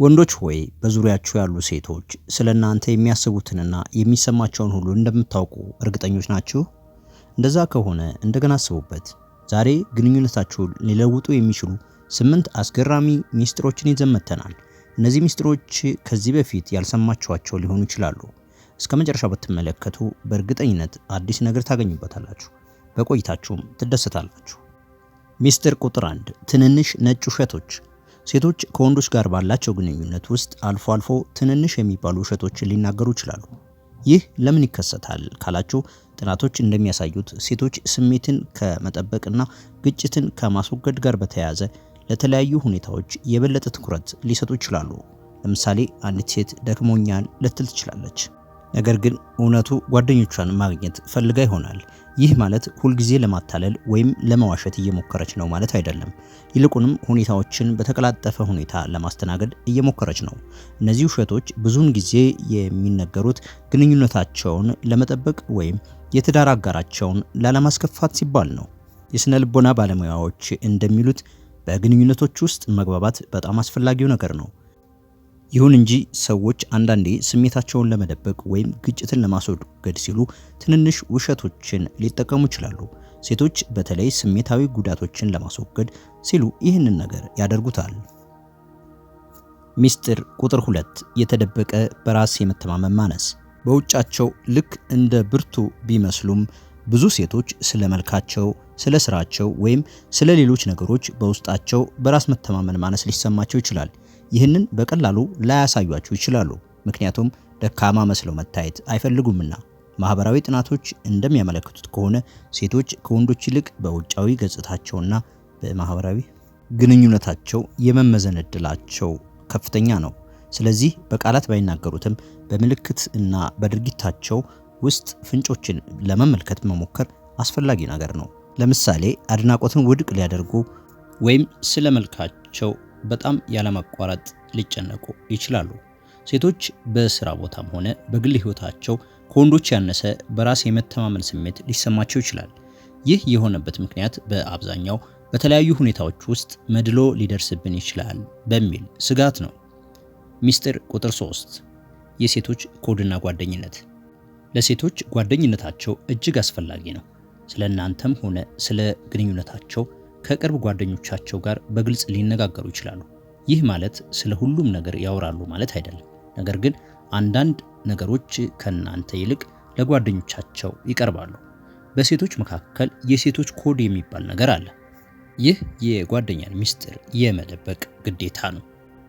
ወንዶች ሆይ በዙሪያችሁ ያሉ ሴቶች ስለናንተ የሚያስቡትንና የሚሰማቸውን ሁሉ እንደምታውቁ እርግጠኞች ናችሁ? እንደዛ ከሆነ እንደገና አስቡበት። ዛሬ ግንኙነታችሁን ሊለውጡ የሚችሉ 8 አስገራሚ ሚስጥሮችን ይዘን መጥተናል። እነዚህ ሚስጥሮች ከዚህ በፊት ያልሰማችኋቸው ሊሆኑ ይችላሉ። እስከ መጨረሻው ብትመለከቱ በእርግጠኝነት አዲስ ነገር ታገኙበታላችሁ። በቆይታችሁም ትደሰታላችሁ። ሚስጥር ቁጥር 1 ትንንሽ ነጭ ውሸቶች። ሴቶች ከወንዶች ጋር ባላቸው ግንኙነት ውስጥ አልፎ አልፎ ትንንሽ የሚባሉ ውሸቶችን ሊናገሩ ይችላሉ። ይህ ለምን ይከሰታል ካላችሁ ጥናቶች እንደሚያሳዩት ሴቶች ስሜትን ከመጠበቅና ግጭትን ከማስወገድ ጋር በተያያዘ ለተለያዩ ሁኔታዎች የበለጠ ትኩረት ሊሰጡ ይችላሉ። ለምሳሌ አንዲት ሴት ደክሞኛል ልትል ትችላለች። ነገር ግን እውነቱ ጓደኞቿን ማግኘት ፈልጋ ይሆናል። ይህ ማለት ሁልጊዜ ለማታለል ወይም ለመዋሸት እየሞከረች ነው ማለት አይደለም። ይልቁንም ሁኔታዎችን በተቀላጠፈ ሁኔታ ለማስተናገድ እየሞከረች ነው። እነዚህ ውሸቶች ብዙውን ጊዜ የሚነገሩት ግንኙነታቸውን ለመጠበቅ ወይም የትዳር አጋራቸውን ላለማስከፋት ሲባል ነው። የስነ ልቦና ባለሙያዎች እንደሚሉት በግንኙነቶች ውስጥ መግባባት በጣም አስፈላጊው ነገር ነው። ይሁን እንጂ ሰዎች አንዳንዴ ስሜታቸውን ለመደበቅ ወይም ግጭትን ለማስወገድ ሲሉ ትንንሽ ውሸቶችን ሊጠቀሙ ይችላሉ። ሴቶች በተለይ ስሜታዊ ጉዳቶችን ለማስወገድ ሲሉ ይህንን ነገር ያደርጉታል። ሚስጥር ቁጥር 2 የተደበቀ በራስ የመተማመን ማነስ። በውጫቸው ልክ እንደ ብርቱ ቢመስሉም ብዙ ሴቶች ስለ መልካቸው፣ ስለ ስራቸው ወይም ስለ ሌሎች ነገሮች በውስጣቸው በራስ መተማመን ማነስ ሊሰማቸው ይችላል። ይህንን በቀላሉ ላያሳዩአችሁ ይችላሉ፣ ምክንያቱም ደካማ መስለው መታየት አይፈልጉምና። ማህበራዊ ጥናቶች እንደሚያመለክቱት ከሆነ ሴቶች ከወንዶች ይልቅ በውጫዊ ገጽታቸውና በማህበራዊ ግንኙነታቸው የመመዘን ዕድላቸው ከፍተኛ ነው። ስለዚህ በቃላት ባይናገሩትም በምልክት እና በድርጊታቸው ውስጥ ፍንጮችን ለመመልከት መሞከር አስፈላጊ ነገር ነው። ለምሳሌ አድናቆትን ውድቅ ሊያደርጉ ወይም ስለ መልካቸው በጣም ያለማቋረጥ ሊጨነቁ ይችላሉ። ሴቶች በስራ ቦታም ሆነ በግል ህይወታቸው ከወንዶች ያነሰ በራስ የመተማመን ስሜት ሊሰማቸው ይችላል። ይህ የሆነበት ምክንያት በአብዛኛው በተለያዩ ሁኔታዎች ውስጥ መድሎ ሊደርስብን ይችላል በሚል ስጋት ነው። ሚስጥር ቁጥር 3 የሴቶች ኮድና ጓደኝነት። ለሴቶች ጓደኝነታቸው እጅግ አስፈላጊ ነው። ስለ እናንተም ሆነ ስለ ግንኙነታቸው ከቅርብ ጓደኞቻቸው ጋር በግልጽ ሊነጋገሩ ይችላሉ። ይህ ማለት ስለ ሁሉም ነገር ያወራሉ ማለት አይደለም። ነገር ግን አንዳንድ ነገሮች ከናንተ ይልቅ ለጓደኞቻቸው ይቀርባሉ። በሴቶች መካከል የሴቶች ኮድ የሚባል ነገር አለ። ይህ የጓደኛን ሚስጥር የመደበቅ ግዴታ ነው።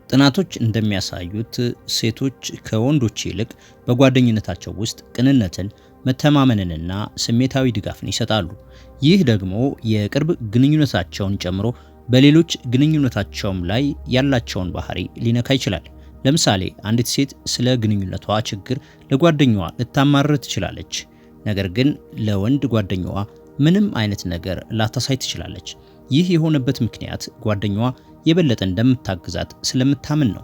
ጥናቶች እንደሚያሳዩት ሴቶች ከወንዶች ይልቅ በጓደኝነታቸው ውስጥ ቅንነትን፣ መተማመንንና ስሜታዊ ድጋፍን ይሰጣሉ። ይህ ደግሞ የቅርብ ግንኙነታቸውን ጨምሮ በሌሎች ግንኙነታቸውም ላይ ያላቸውን ባህሪ ሊነካ ይችላል። ለምሳሌ አንዲት ሴት ስለ ግንኙነቷ ችግር ለጓደኛዋ ልታማርር ትችላለች፣ ነገር ግን ለወንድ ጓደኛዋ ምንም አይነት ነገር ላታሳይ ትችላለች። ይህ የሆነበት ምክንያት ጓደኛዋ የበለጠ እንደምታግዛት ስለምታምን ነው።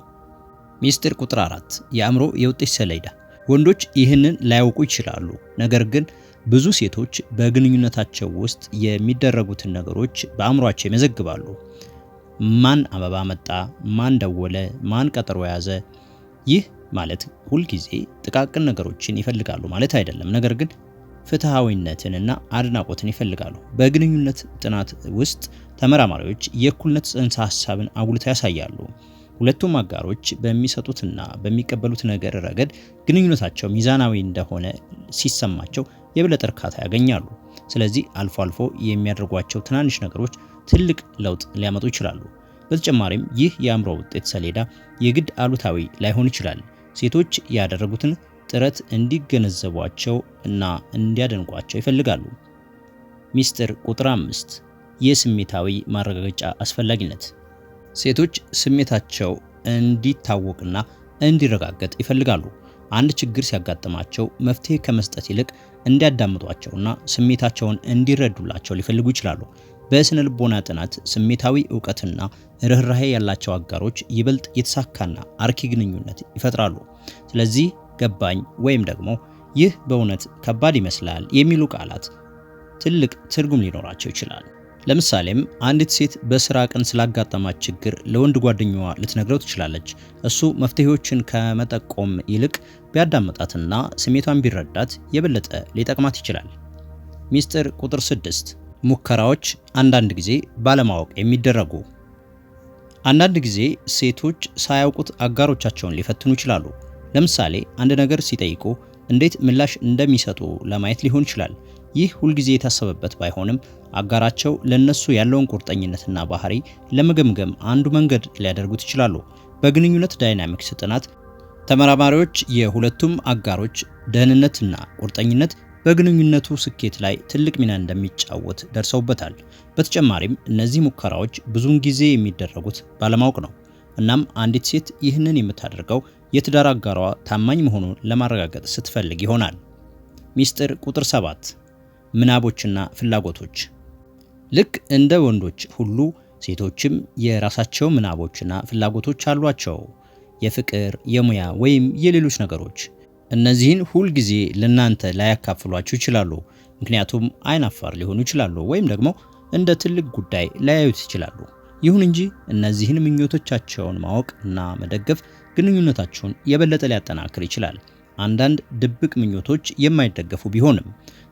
ሚስጥር ቁጥር 4 የአእምሮ የውጤት ሰሌዳ። ወንዶች ይህንን ላያውቁ ይችላሉ፣ ነገር ግን ብዙ ሴቶች በግንኙነታቸው ውስጥ የሚደረጉትን ነገሮች በአእምሯቸው ይመዘግባሉ። ማን አበባ መጣ፣ ማን ደወለ፣ ማን ቀጠሮ ያዘ። ይህ ማለት ሁልጊዜ ጥቃቅን ነገሮችን ይፈልጋሉ ማለት አይደለም፣ ነገር ግን ፍትሃዊነትንና አድናቆትን ይፈልጋሉ። በግንኙነት ጥናት ውስጥ ተመራማሪዎች የእኩልነት ጽንሰ ሐሳብን አጉልተው ያሳያሉ። ሁለቱም አጋሮች በሚሰጡትና በሚቀበሉት ነገር ረገድ ግንኙነታቸው ሚዛናዊ እንደሆነ ሲሰማቸው የበለጠ እርካታ ያገኛሉ። ስለዚህ አልፎ አልፎ የሚያደርጓቸው ትናንሽ ነገሮች ትልቅ ለውጥ ሊያመጡ ይችላሉ። በተጨማሪም ይህ የአእምሮ ውጤት ሰሌዳ የግድ አሉታዊ ላይሆን ይችላል። ሴቶች ያደረጉትን ጥረት እንዲገነዘቧቸው እና እንዲያደንቋቸው ይፈልጋሉ። ሚስጥር ቁጥር 5 የስሜታዊ ማረጋገጫ አስፈላጊነት። ሴቶች ስሜታቸው እንዲታወቅና እንዲረጋገጥ ይፈልጋሉ። አንድ ችግር ሲያጋጥማቸው መፍትሄ ከመስጠት ይልቅ እንዲያዳምጧቸውና ስሜታቸውን እንዲረዱላቸው ሊፈልጉ ይችላሉ። በስነ ልቦና ጥናት ስሜታዊ ዕውቀትና ርህራሄ ያላቸው አጋሮች ይበልጥ የተሳካና አርኪ ግንኙነት ይፈጥራሉ። ስለዚህ ገባኝ ወይም ደግሞ ይህ በእውነት ከባድ ይመስላል የሚሉ ቃላት ትልቅ ትርጉም ሊኖራቸው ይችላል። ለምሳሌም አንዲት ሴት በስራ ቀን ስላጋጠማት ችግር ለወንድ ጓደኛዋ ልትነግረው ትችላለች። እሱ መፍትሄዎችን ከመጠቆም ይልቅ ቢያዳምጣትና ስሜቷን ቢረዳት የበለጠ ሊጠቅማት ይችላል። ሚስጥር ቁጥር 6 ሙከራዎች አንዳንድ ጊዜ ባለማወቅ የሚደረጉ። አንዳንድ ጊዜ ሴቶች ሳያውቁት አጋሮቻቸውን ሊፈትኑ ይችላሉ። ለምሳሌ አንድ ነገር ሲጠይቁ እንዴት ምላሽ እንደሚሰጡ ለማየት ሊሆን ይችላል። ይህ ሁልጊዜ የታሰበበት ባይሆንም አጋራቸው ለነሱ ያለውን ቁርጠኝነትና ባህሪ ለመገምገም አንዱ መንገድ ሊያደርጉት ይችላሉ። በግንኙነት ዳይናሚክስ ጥናት ተመራማሪዎች የሁለቱም አጋሮች ደህንነትና ቁርጠኝነት በግንኙነቱ ስኬት ላይ ትልቅ ሚና እንደሚጫወት ደርሰውበታል። በተጨማሪም እነዚህ ሙከራዎች ብዙውን ጊዜ የሚደረጉት ባለማወቅ ነው። እናም አንዲት ሴት ይህንን የምታደርገው የትዳር አጋሯ ታማኝ መሆኑን ለማረጋገጥ ስትፈልግ ይሆናል። ሚስጥር ቁጥር 7 ምናቦችና ፍላጎቶች። ልክ እንደ ወንዶች ሁሉ ሴቶችም የራሳቸው ምናቦችና ፍላጎቶች አሏቸው። የፍቅር፣ የሙያ ወይም የሌሎች ነገሮች። እነዚህን ሁል ጊዜ ለናንተ ላያካፍሏችሁ ይችላሉ፣ ምክንያቱም አይናፋር ሊሆኑ ይችላሉ ወይም ደግሞ እንደ ትልቅ ጉዳይ ላያዩት ይችላሉ። ይሁን እንጂ እነዚህን ምኞቶቻቸውን ማወቅ እና መደገፍ ግንኙነታችሁን የበለጠ ሊያጠናክር ይችላል። አንዳንድ ድብቅ ምኞቶች የማይደገፉ ቢሆንም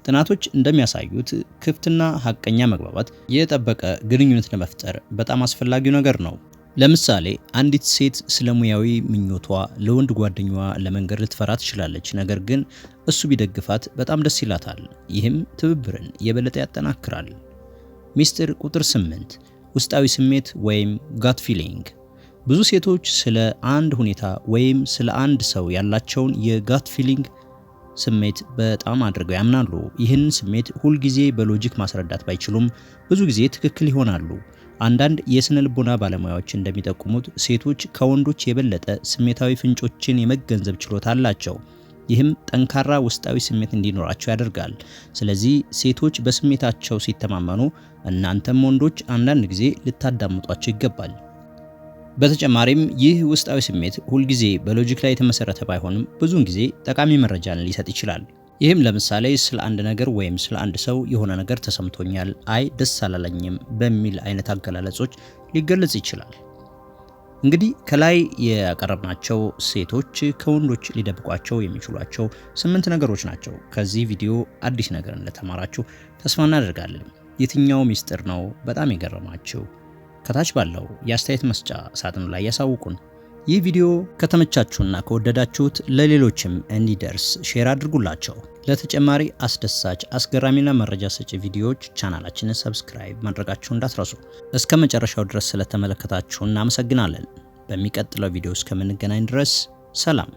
ጥናቶች እንደሚያሳዩት ክፍትና ሐቀኛ መግባባት የጠበቀ ግንኙነት ለመፍጠር በጣም አስፈላጊው ነገር ነው። ለምሳሌ አንዲት ሴት ስለ ሙያዊ ምኞቷ ለወንድ ጓደኛዋ ለመንገር ልትፈራ ትችላለች፣ ነገር ግን እሱ ቢደግፋት በጣም ደስ ይላታል። ይህም ትብብርን የበለጠ ያጠናክራል። ሚስጥር ቁጥር 8 ውስጣዊ ስሜት ወይም ጋት ፊሊንግ። ብዙ ሴቶች ስለ አንድ ሁኔታ ወይም ስለ አንድ ሰው ያላቸውን የጋት ፊሊንግ ስሜት በጣም አድርገው ያምናሉ። ይህን ስሜት ሁልጊዜ በሎጂክ ማስረዳት ባይችሉም ብዙ ጊዜ ትክክል ይሆናሉ። አንዳንድ የስነ ልቦና ባለሙያዎች እንደሚጠቁሙት ሴቶች ከወንዶች የበለጠ ስሜታዊ ፍንጮችን የመገንዘብ ችሎታ አላቸው። ይህም ጠንካራ ውስጣዊ ስሜት እንዲኖራቸው ያደርጋል። ስለዚህ ሴቶች በስሜታቸው ሲተማመኑ፣ እናንተም ወንዶች አንዳንድ ጊዜ ልታዳምጧቸው ይገባል። በተጨማሪም ይህ ውስጣዊ ስሜት ሁልጊዜ በሎጂክ ላይ የተመሰረተ ባይሆንም ብዙውን ጊዜ ጠቃሚ መረጃን ሊሰጥ ይችላል። ይህም ለምሳሌ ስለ አንድ ነገር ወይም ስለ አንድ ሰው የሆነ ነገር ተሰምቶኛል፣ አይ ደስ አላለኝም በሚል አይነት አገላለጾች ሊገለጽ ይችላል። እንግዲህ ከላይ ያቀረብናቸው ሴቶች ከወንዶች ሊደብቋቸው የሚችሏቸው 8 ነገሮች ናቸው። ከዚህ ቪዲዮ አዲስ ነገር እንደተማራችሁ ተስፋ እናደርጋለን። የትኛው ሚስጥር ነው በጣም የገረማችሁ? ከታች ባለው የአስተያየት መስጫ ሳጥኑ ላይ ያሳውቁን። ይህ ቪዲዮ ከተመቻችሁና ከወደዳችሁት ለሌሎችም እንዲደርስ ሼር አድርጉላቸው። ለተጨማሪ አስደሳች አስገራሚና መረጃ ሰጪ ቪዲዮዎች ቻናላችንን ሰብስክራይብ ማድረጋችሁን እንዳትረሱ። እስከ መጨረሻው ድረስ ስለተመለከታችሁ እናመሰግናለን። በሚቀጥለው ቪዲዮ እስከምንገናኝ ድረስ ሰላም።